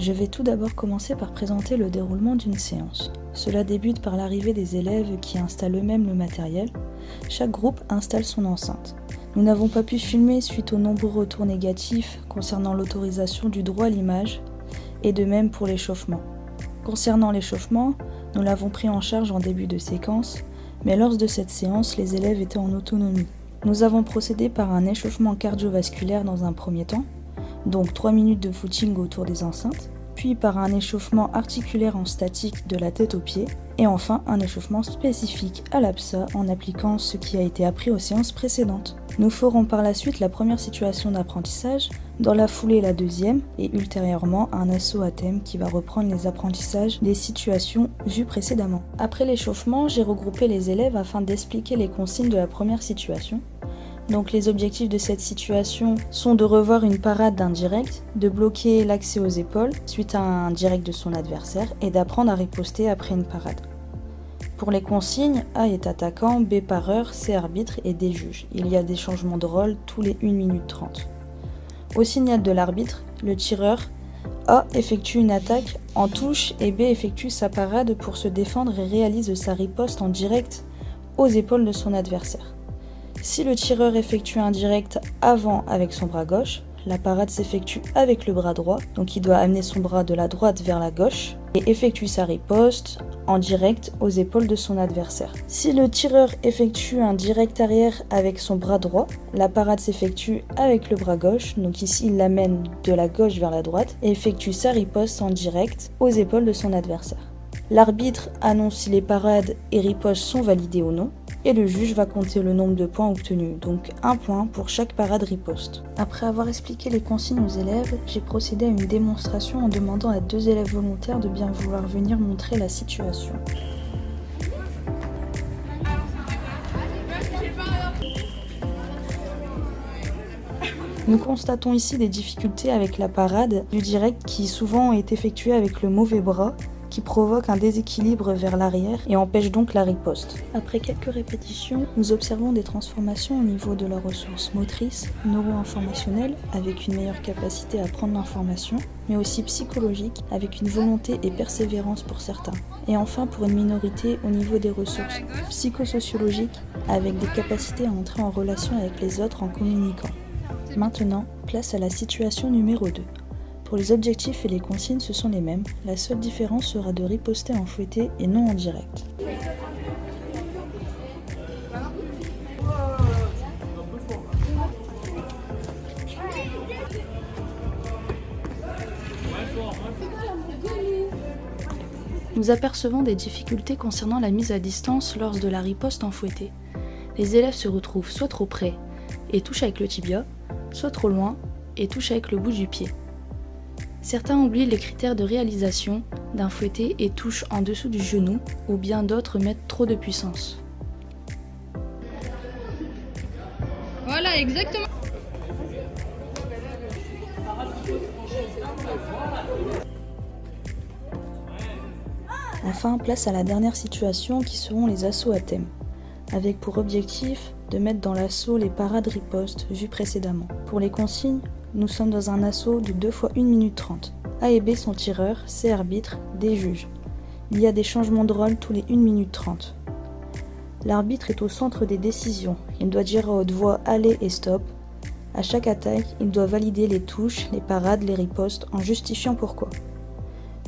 Je vais tout d'abord commencer par présenter le déroulement d'une séance. Cela débute par l'arrivée des élèves qui installent eux-mêmes le matériel. Chaque groupe installe son enceinte. Nous n'avons pas pu filmer suite aux nombreux retours négatifs concernant l'autorisation du droit à l'image et de même pour l'échauffement. Concernant l'échauffement, nous l'avons pris en charge en début de séquence, mais lors de cette séance, les élèves étaient en autonomie. Nous avons procédé par un échauffement cardiovasculaire dans un premier temps, donc 3 minutes de footing autour des enceintes, puis par un échauffement articulaire en statique de la tête aux pieds, et enfin un échauffement spécifique à l'APSA en appliquant ce qui a été appris aux séances précédentes. Nous ferons par la suite la première situation d'apprentissage, dans la foulée la deuxième, et ultérieurement un assaut à thème qui va reprendre les apprentissages des situations vues précédemment. Après l'échauffement, j'ai regroupé les élèves afin d'expliquer les consignes de la première situation. Donc les objectifs de cette situation sont de revoir une parade d'un direct, de bloquer l'accès aux épaules suite à un direct de son adversaire et d'apprendre à riposter après une parade. Pour les consignes, A est attaquant, B pareur, C arbitre et D juge. Il y a des changements de rôle tous les 1 minute 30. Au signal de l'arbitre, le tireur A effectue une attaque en touche et B effectue sa parade pour se défendre et réalise sa riposte en direct aux épaules de son adversaire. Si le tireur effectue un direct avant avec son bras gauche, la parade s'effectue avec le bras droit, donc il doit amener son bras de la droite vers la gauche et effectue sa riposte en direct aux épaules de son adversaire. Si le tireur effectue un direct arrière avec son bras droit, la parade s'effectue avec le bras gauche, donc ici il l'amène de la gauche vers la droite et effectue sa riposte en direct aux épaules de son adversaire. L'arbitre annonce si les parades et ripostes sont validées ou non, et le juge va compter le nombre de points obtenus, donc 1 point pour chaque parade riposte. Après avoir expliqué les consignes aux élèves, j'ai procédé à une démonstration en demandant à 2 élèves volontaires de bien vouloir venir montrer la situation. Nous constatons ici des difficultés avec la parade du direct qui souvent est effectuée avec le mauvais bras, qui provoque un déséquilibre vers l'arrière et empêche donc la riposte. Après quelques répétitions, nous observons des transformations au niveau de la ressource motrice, neuro-informationnelle, avec une meilleure capacité à prendre l'information, mais aussi psychologique, avec une volonté et persévérance pour certains. Et enfin, pour une minorité, au niveau des ressources psychosociologiques, avec des capacités à entrer en relation avec les autres en communiquant. Maintenant, place à la situation numéro 2. Pour les objectifs et les consignes, ce sont les mêmes. La seule différence sera de riposter en fouetté et non en direct. Nous apercevons des difficultés concernant la mise à distance lors de la riposte en fouetté. Les élèves se retrouvent soit trop près et touchent avec le tibia, soit trop loin et touchent avec le bout du pied. Certains oublient les critères de réalisation d'un fouetté et touchent en dessous du genou, ou bien d'autres mettent trop de puissance. Voilà, exactement. Enfin, place à la dernière situation qui seront les assauts à thème, avec pour objectif de mettre dans l'assaut les parades ripostes vues précédemment. Pour les consignes, nous sommes dans un assaut de 2 fois 1 minute 30. A et B sont tireurs, C arbitre, D juge. Il y a des changements de rôle tous les 1 minute 30. L'arbitre est au centre des décisions. Il doit dire à haute voix « Allez » et « Stop ». À chaque attaque, il doit valider les touches, les parades, les ripostes en justifiant pourquoi.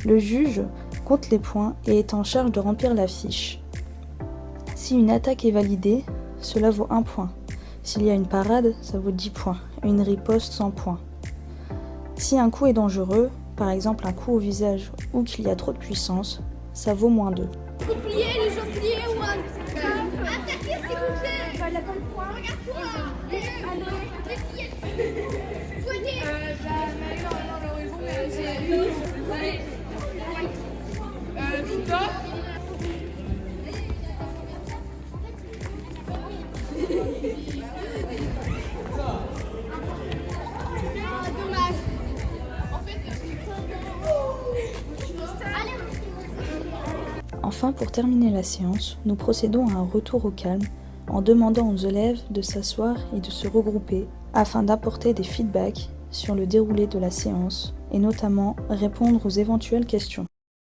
Le juge compte les points et est en charge de remplir la fiche. Si une attaque est validée, cela vaut 1 point. S'il y a une parade, ça vaut 10 points, et une riposte 100 points. Si un coup est dangereux, par exemple un coup au visage ou qu'il y a trop de puissance, ça vaut moins 2. Coup de plié, les gens pliés ou un... Attaquer, s'il vous plaît. Il a pas le point. Regarde-toi. Fouettez. Non, l'horizon, c'est... Allez. Stop. Enfin, pour terminer la séance, nous procédons à un retour au calme en demandant aux élèves de s'asseoir et de se regrouper afin d'apporter des feedbacks sur le déroulé de la séance et notamment répondre aux éventuelles questions.